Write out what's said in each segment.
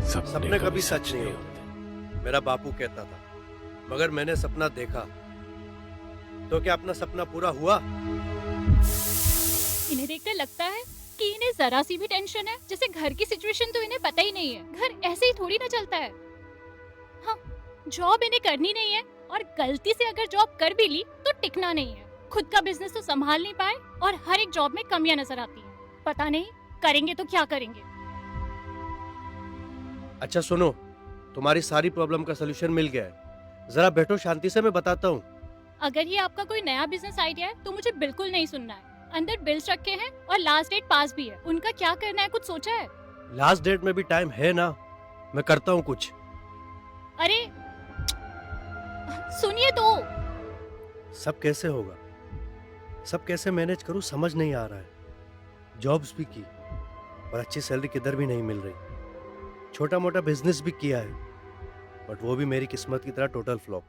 सपने कभी सच नहीं होते, मेरा बापू कहता था। मगर मैंने सपना देखा, तो क्या अपना सपना पूरा हुआ? इन्हें देखकर लगता है कि इन्हें जरा सी भी टेंशन है, जैसे घर की सिचुएशन तो इन्हें पता ही नहीं है। घर ऐसे ही थोड़ी ना चलता है। हाँ, जॉब इन्हें करनी नहीं है, और गलती से अगर जॉब कर भी ली तो टिकना नहीं है। खुद का बिजनेस तो संभाल नहीं पाए, और हर एक जॉब में कमियां नजर आती हैं। पता नहीं करेंगे तो क्या करेंगे। अच्छा सुनो, तुम्हारी सारी प्रॉब्लम का सलूशन मिल गया है। जरा बैठो शांति से, मैं बताता हूँ। अगर ये आपका कोई नया बिजनेस आइडिया है तो मुझे बिल्कुल नहीं सुनना है। अंदर बिल्स रखे हैं और लास्ट डेट पास भी है, उनका क्या करना है कुछ सोचा है? लास्ट डेट में भी टाइम है ना, मैं करता हूँ कुछ। अरे सुनिए तो। सब कैसे होगा, सब कैसे मैनेज करूँ समझ नहीं आ रहा है। जॉब्स भी की और अच्छी सैलरी किधर भी नहीं मिल रही। छोटा मोटा बिजनेस भी किया है, बट वो भी मेरी किस्मत की तरह टोटल फ्लॉप।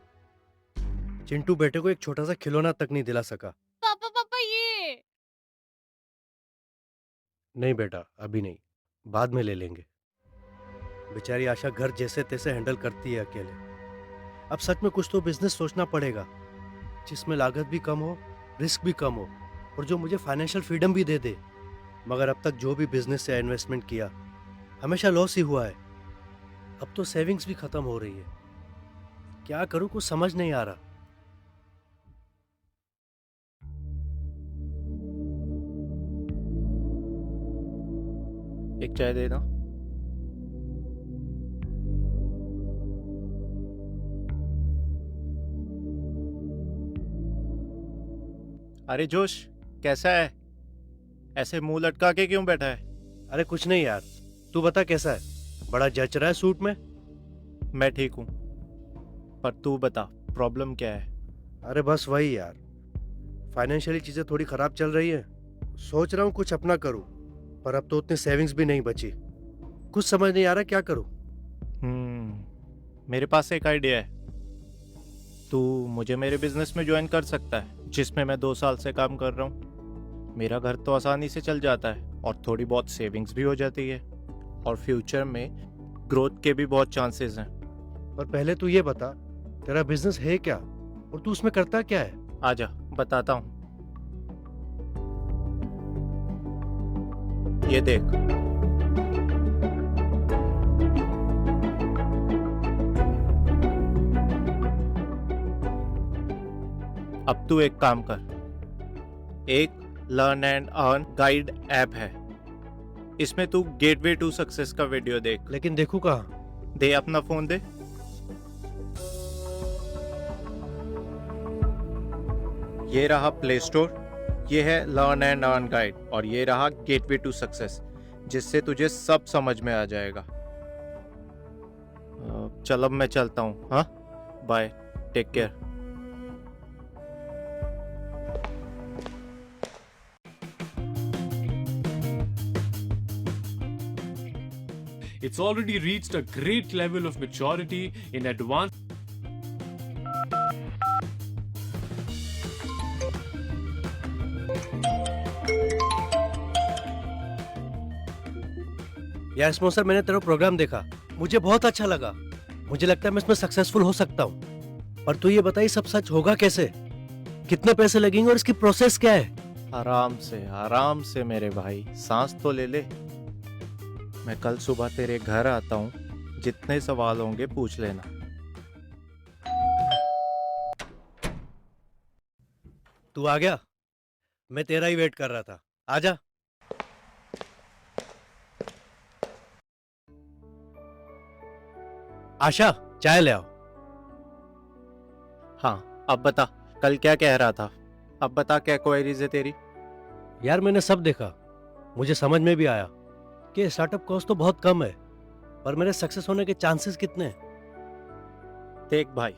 चिंटू बेटे को एक छोटा सा खिलौना तक नहीं दिला सका। पापा पापा ये। नहीं बेटा, अभी नहीं, बाद में ले लेंगे। बेचारी आशा घर जैसे तैसे हैंडल करती है अकेले। अब सच में कुछ तो बिजनेस सोचना पड़ेगा, जिसमें लागत भी कम हो, रिस्क भी कम हो, और जो मुझे फाइनेंशियल फ्रीडम भी दे दे। मगर अब तक जो भी बिजनेस से इन्वेस्टमेंट किया, हमेशा लॉस ही हुआ है। अब तो सेविंग्स भी खत्म हो रही है। क्या करूं, कुछ समझ नहीं आ रहा। एक चाय दे दो। अरे जोश, कैसा है? ऐसे मुंह लटका के क्यों बैठा है? अरे कुछ नहीं यार, तू बता कैसा है? बड़ा जच रहा है सूट में। मैं ठीक हूँ, पर तू बता प्रॉब्लम क्या है? अरे बस वही यार, फाइनेंशियली चीजें थोड़ी खराब चल रही है। सोच रहा हूँ कुछ अपना करूँ, पर अब तो उतनी सेविंग्स भी नहीं बची। कुछ समझ नहीं आ रहा क्या करूँ। मेरे पास एक आइडिया है। तू मुझे मेरे बिजनेस में ज्वाइन कर सकता है, जिसमें मैं 2 साल से काम कर रहा हूँ। मेरा घर तो आसानी से चल जाता है और थोड़ी बहुत सेविंग्स भी हो जाती है, और फ्यूचर में ग्रोथ के भी बहुत चांसेस हैं। पर पहले तू ये बता, तेरा बिजनेस है क्या और तू उसमें करता क्या है? आजा बताता हूँ। ये देख, अब तू एक काम कर। एक learn and earn guide app है, इसमें तू गेटवे टू सक्सेस का वीडियो देख। लेकिन देखू कहाँ? दे अपना फोन दे। ये रहा प्ले स्टोर, ये है लर्न एंड अर्न गाइड, और ये रहा गेटवे टू सक्सेस, जिससे तुझे सब समझ में आ जाएगा। चल अब मैं चलता हूँ। हाँ, bye, take care. It's already reached a great level of maturity in advanced. यार स्पॉन्सर, मैंने तेरा प्रोग्राम देखा, मुझे बहुत अच्छा लगा। मुझे लगता है मैं इसमें सक्सेसफुल हो सकता हूँ। पर तू ये बताइए सब सच होगा कैसे? कितने पैसे लगेंगे और इसकी प्रोसेस क्या है? आराम से मेरे भाई, सांस तो ले ले। मैं कल सुबह तेरे घर आता हूँ, जितने सवाल होंगे पूछ लेना। तू आ गया? मैं तेरा ही वेट कर रहा था, आजा। आशा, चाय ले आओ। हाँ, अब बता, कल क्या कह रहा था? अब बता, क्या क्वेरीज है तेरी? यार मैंने सब देखा, मुझे समझ में भी आया कि स्टार्टअप कॉस्ट तो बहुत कम है, पर मेरे सक्सेस होने के चांसेस कितने हैं? देख भाई,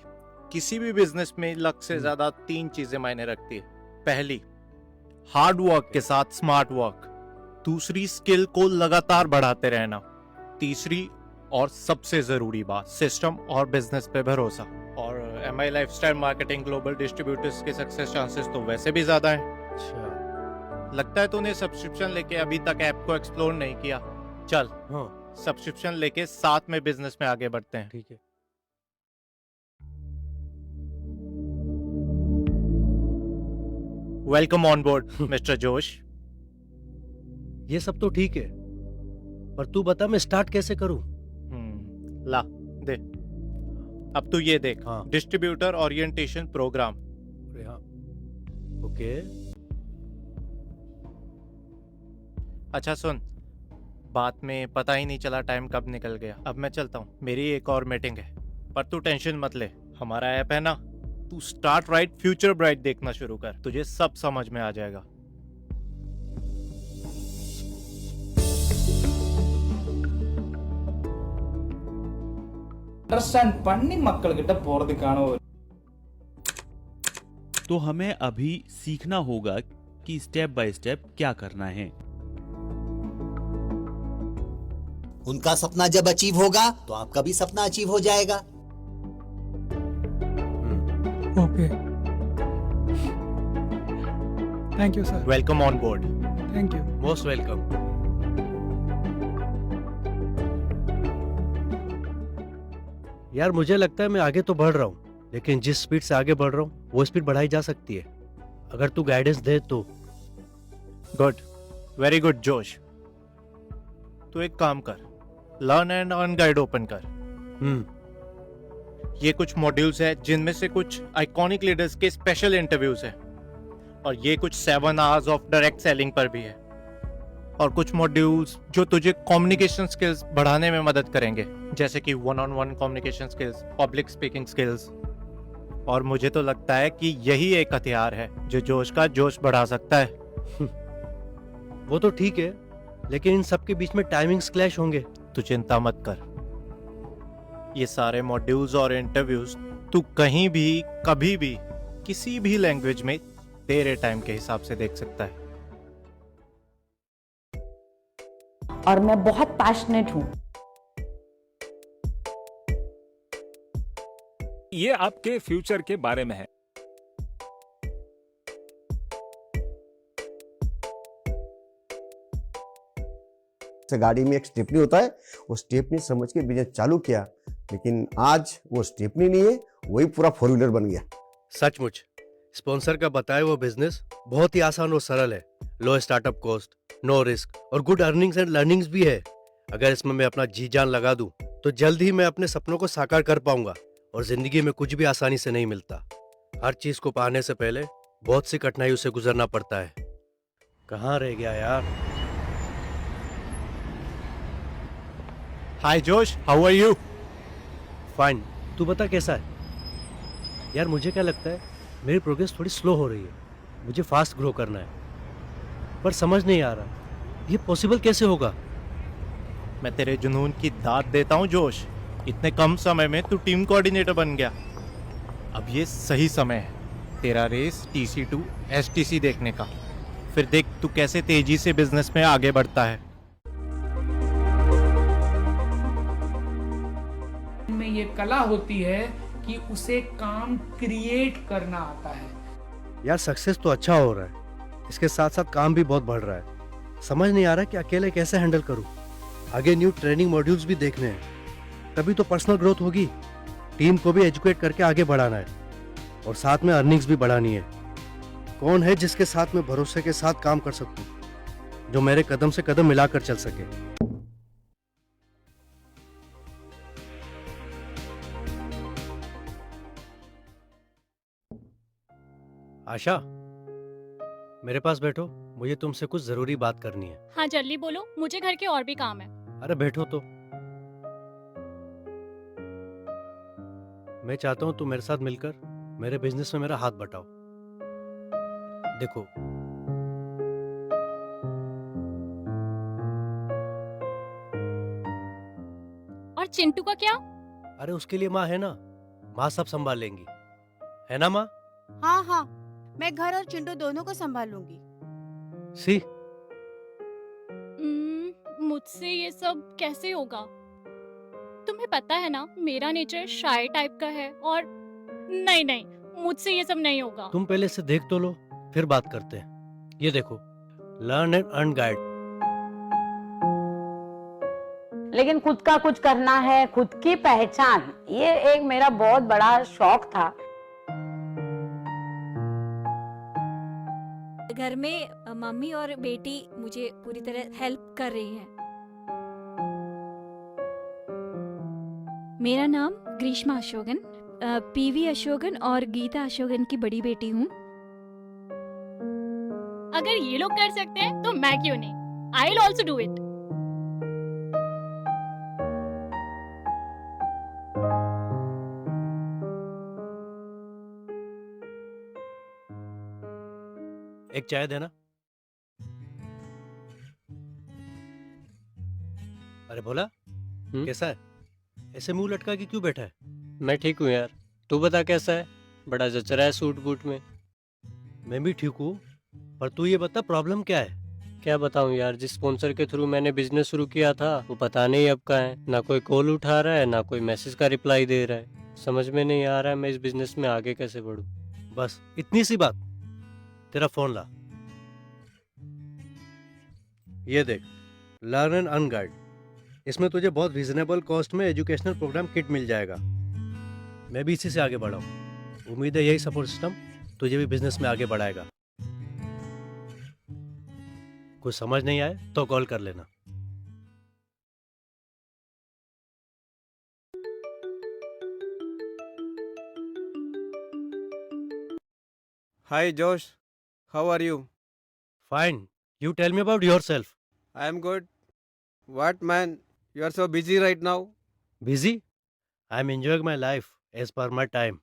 किसी भी बिजनेस में लक से ज्यादा 3 चीजें मायने रखती है। पहली, हार्ड वर्क के साथ स्मार्ट वर्क। दूसरी, स्किल को लगातार बढ़ाते रहना। तीसरी और सबसे जरूरी बात, सिस्टम और बिजनेस पे भरोसा। और MI lifestyle marketing global distributors के सक्सेस चांसेस तो वैसे भी ज्यादा हैं। अच्छा, लगता है तूने सब्सक्रिप्शन लेके अभी तक ऐप को एक्सप्लोर नहीं किया। चल, हाँ सब्सक्रिप्शन लेके साथ में बिजनेस में आगे बढ़ते हैं। ठीक है। वेलकम ऑन बोर्ड मिस्टर जोश। ये सब तो ठीक है, पर तू बता मैं स्टार्ट कैसे करूं? ला दे। अब तू ये देख, हाँ। Distributor orientation programme. अरे हाँ, ओके। अच्छा सुन, बात में पता ही नहीं चला टाइम कब निकल गया। अब मैं चलता हूँ, मेरी एक और मीटिंग है। पर तू टेंशन मत ले, हमारा ऐप है ना, तू स्टार्ट राइट फ्यूचर ब्राइट देखना शुरू कर, तुझे सब समझ में आ जाएगा। அண்டர்ஸ்டாண்ட் பண்ணி மக்கள்கிட்ட போறதுக்கான ஒரு तो हमें अभी सीखना होगा कि स्टेप बाय स्टेप क्या करना है। उनका सपना जब अचीव होगा तो आपका भी सपना अचीव हो जाएगा। Okay, thank you sir. Welcome on board. Thank you. Most welcome. यार मुझे लगता है मैं आगे तो बढ़ रहा हूँ, लेकिन जिस स्पीड से आगे बढ़ रहा हूँ वो स्पीड बढ़ाई जा सकती है अगर तू गाइडेंस दे तो। गुड, वेरी गुड जोश। तू एक काम कर, learn and earn guide open कर। ये कुछ मॉड्यूल्स है जिनमें से कुछ आइकॉनिक लीडर्स के स्पेशल इंटरव्यूज हैं, और ये कुछ 7 आवर्स ऑफ डायरेक्ट सेलिंग पर भी है, और कुछ मॉड्यूल्स जो तुझे कम्युनिकेशन स्किल्स बढ़ाने में मदद करेंगे, जैसे कि 1-on-1 communication skills, public speaking skills. और मुझे तो लगता है कि यही एक हथियार है जो जोश का जोश बढ़ा सकता है। वो तो ठीक है, लेकिन इन सब के बीच में टाइमिंग्स क्लैश होंगे। तू चिंता मत कर, ये सारे मॉड्यूल्स और इंटरव्यूज तू कहीं भी कभी भी किसी भी लैंग्वेज में तेरे टाइम के हिसाब से देख सकता है। और मैं बहुत पैशनेट हूँ। ये आपके फ्यूचर के बारे में है। गाड़ी में एक स्टेपनी होता है, वो स्टेपनी समझ के बिजनेस चालू किया, लेकिन आज वो स्टेपनी नहीं है, वही पूरा 4 व्हीलर बन गया। सचमुच स्पॉन्सर का बताया वो बिजनेस बहुत ही आसान और सरल है। लो स्टार्टअप कॉस्ट, नो रिस्क और गुड अर्निंग्स एंड लर्निंग्स भी है। अगर इसमें मैं अपना जी जान लगा दूं तो जल्द ही मैं अपने सपनों को साकार कर पाऊंगा। और जिंदगी में कुछ भी आसानी से नहीं मिलता, हर चीज को पाने से पहले बहुत सी कठिनाइयों से गुजरना पड़ता है। कहाँ रह गया यार? हाय जोश, हाउ आर यू? फाइन, तू बता कैसा है? यार मुझे क्या लगता है मेरी प्रोग्रेस थोड़ी स्लो हो रही है। मुझे फास्ट ग्रो करना है, पर समझ नहीं आ रहा ये पॉसिबल कैसे होगा। मैं तेरे जुनून की दाद देता हूँ जोश, इतने कम समय में तू टीम कोऑर्डिनेटर बन गया। अब ये सही समय है तेरा रेस TC2 STC देखने का। फिर देख तू कैसे तेजी से बिजनेस में आगे बढ़ता है। में ये कला होती है कि उसे काम क्रिएट करना आता है। यार सक्सेस तो अच्छा हो रहा है, इसके साथ साथ काम भी बहुत बढ़ रहा है। समझ नहीं आ रहा कि अकेले कैसे हैंडल करूं। आगे न्यू ट्रेनिंग मॉड्यूल्स भी देखने हैं, तभी तो पर्सनल ग्रोथ होगी। टीम को भी एजुकेट करके आगे बढ़ाना है और साथ में अर्निंग्स भी बढ़ानी है। कौन है जिसके साथ मैं भरोसे के साथ काम कर सकूं, जो मेरे कदम से कदम मिलाकर चल सके। आशा, मेरे पास बैठो, मुझे तुमसे कुछ जरूरी बात करनी है। हाँ जल्दी बोलो, मुझे घर के और भी काम है। अरे बैठो तो। मैं चाहता हूं तुम मेरे साथ मिलकर मेरे बिजनेस में मेरा हाथ बटाओ। देखो, और चिंटू का क्या? अरे उसके लिए माँ है ना, माँ सब संभाल लेंगी, है ना माँ? हाँ हाँ, मैं घर और चिंटू दोनों को संभालूंगी। सी, मुझसे ये सब कैसे होगा? तुम्हें पता है ना मेरा नेचर शाय टाइप का है, और नहीं नहीं, मुझसे ये सब नहीं होगा। तुम पहले से देख तो लो, फिर बात करते हैं। ये देखो, लर्न एंड अर्न गाइड। लेकिन खुद का कुछ करना है, खुद की पहचान, ये एक मेरा बहुत बड़ा शौक था। घर में मम्मी और बेटी मुझे पूरी तरह हेल्प कर रही हैं। मेरा नाम ग्रीष्मा अशोकन, पीवी अशोकन और गीता अशोकन की बड़ी बेटी हूँ। अगर ये लोग कर सकते हैं तो मैं क्यों नहीं? I will also do it. एक चाय देना। अरे भोला, कैसा है? ऐसे मुंह लटका के क्यों बैठा है? मैं ठीक हूँ यार, तू बता कैसा है? बड़ा जच रहा है सूट बूट में। मैं भी ठीक हूँ, पर तू ये बता प्रॉब्लम क्या है? क्या बताऊँ यार, जिस स्पॉन्सर के थ्रू मैंने बिजनेस शुरू किया था वो पता नहीं अब कहाँ है। ना कोई कॉल उठा रहा है, ना कोई मैसेज का रिप्लाई दे रहा है। समझ में नहीं आ रहा है मैं इस बिजनेस में आगे कैसे बढ़ूँ। बस इतनी सी बात। तेरा फोन ला, ये देख, लर्न एंड अर्न गाइड। इसमें तुझे बहुत रीजनेबल कॉस्ट में एजुकेशनल प्रोग्राम किट मिल जाएगा। मैं भी इसी से आगे बढ़ा हूँ। उम्मीद है यही सपोर्ट सिस्टम तुझे भी बिजनेस में आगे बढ़ाएगा। कुछ समझ नहीं आए तो कॉल कर लेना। Hi Josh, how are you? Fine. You tell me about yourself. I am good. What man, you are so busy right now? Busy? I am enjoying my life as per my time.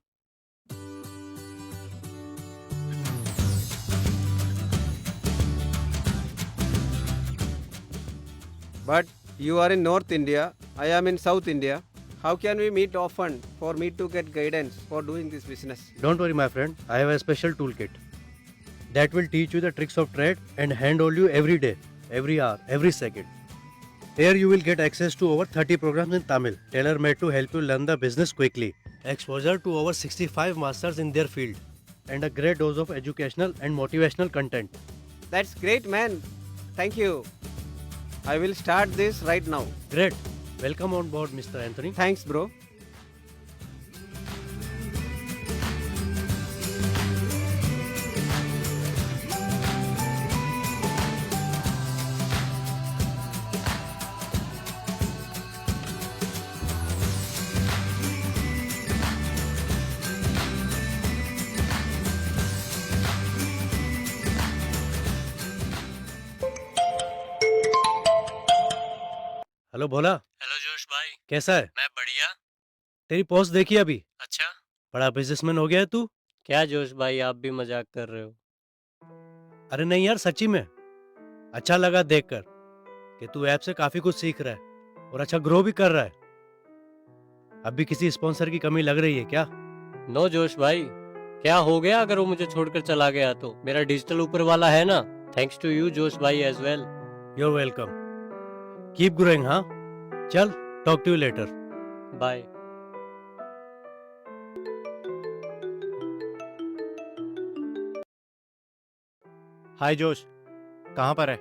But you are in North India, I am in South India. How can we meet often for me to get guidance for doing this business? Don't worry my friend, I have a special toolkit that will teach you the tricks of trade and handhold you every day, every hour, every second. Here you will get access to over 30 programs in Tamil, tailor-made to help you learn the business quickly. Exposure to over 65 masters in their field and a great dose of educational and motivational content. That's great man. Thank you. I will start this right now. Great. Welcome on board Mr. Anthony. Thanks bro. Hello Bhola. Hello Josh भाई, कैसा है? मैं बढ़िया। तेरी post देखी अभी? अच्छा, बड़ा बिजनेसमैन हो गया है तू। क्या जोश भाई, आप भी मजाक कर रहे हो? अरे नहीं यार, सच्ची में अच्छा लगा देखकर कि तू ऐप से काफी कुछ सीख रहा है और अच्छा ग्रो भी कर रहा है। अब भी किसी स्पॉन्सर की कमी लग रही है क्या? नो जोश भाई, क्या हो गया अगर वो मुझे छोड़कर चला गया तो? मेरा डिजिटल ऊपर वाला है ना। थैंक्स टू यू जोश भाई as well. You are welcome. Keep growing. हाँ चल, talk to you later. Bye. Hi Josh, कहाँ पर है?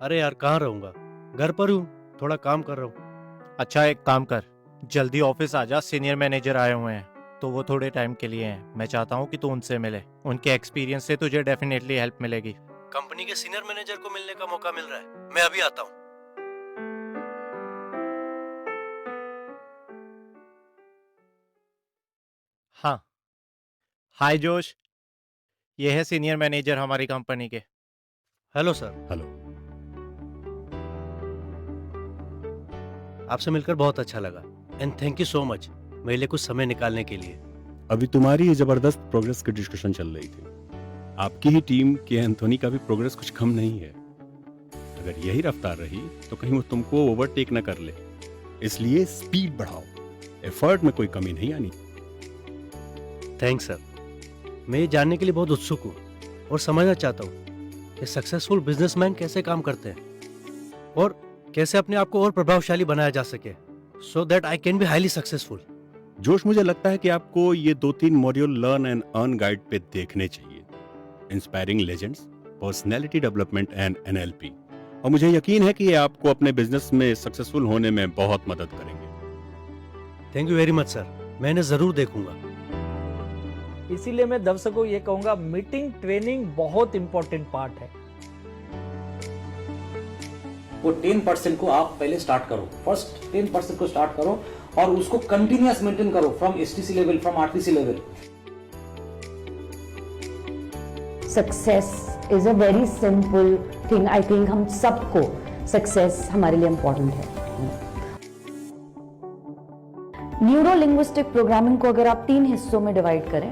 अरे यार कहाँ रहूंगा, घर पर हूँ, थोड़ा काम कर रहा हूँ। अच्छा एक काम कर, जल्दी ऑफिस आ जा, सीनियर मैनेजर आए हुए हैं तो वो थोड़े टाइम के लिए हैं। मैं चाहता हूँ कि तू उनसे मिले, उनके एक्सपीरियंस से तुझे डेफिनेटली हेल्प मिलेगी। कंपनी के सीनियर मैनेजर को मिलने का मौका मिल रहा है, मैं अभी आता हूँ। हाँ, हाय जोश, ये है सीनियर मैनेजर हमारी कंपनी के। Hello sir. हेलो। आपसे मिलकर बहुत अच्छा लगा and thank you so much मेरे लिए कुछ समय निकालने के लिए। अभी तुम्हारी ये जबरदस्त प्रोग्रेस की डिस्कशन चल रही थी। आपकी ही टीम के एंथोनी का भी प्रोग्रेस कुछ कम नहीं है। अगर यही रफ्तार रही तो कहीं वो तुमको ओवरटेक न कर ले, इसलिए स्पीड बढ़ाओ, एफर्ट में कोई कमी नहीं आनी। Thanks sir. मैं ये जानने के लिए बहुत उत्सुक हूँ और समझना चाहता हूँ कि सक्सेसफुल बिजनेसमैन कैसे काम करते हैं और कैसे अपने आप को और प्रभावशाली बनाया जा सके, so that I can be highly successful. जोश, मुझे लगता है कि आपको ये 2-3 module learn and earn guide पे देखने चाहिए। Inspiring legends, personality development and NLP, और मुझे यकीन है कि ये आपको अपने बिजनेस में सक्सेसफुल होने में बहुत मदद करेंगे। Thank you very much sir, मैं इन्हें जरूर देखूंगा। इसीलिए मैं दर्शकों को ये कहूंगा, मीटिंग ट्रेनिंग बहुत इंपॉर्टेंट पार्ट है। वो 10% को आप पहले स्टार्ट करो, फर्स्ट 10% को स्टार्ट करो और उसको कंटिन्यूअस मेंटेन करो from STC level, from RTC level. Success is a very simple thing. I think हम सबको सक्सेस हमारे लिए इम्पोर्टेंट है। न्यूरो लिंग्विस्टिक प्रोग्रामिंग को अगर आप 3 हिस्सों में डिवाइड करें,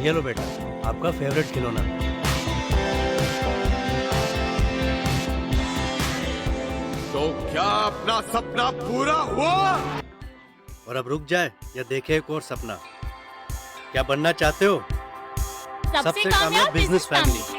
ये लो बेटा, आपका फेवरेट खिलौना। तो क्या अपना सपना पूरा हुआ? और अब रुक जाए या देखे एक और सपना? क्या बनना चाहते हो? सबसे कामयाब बिजनेस फैमिली।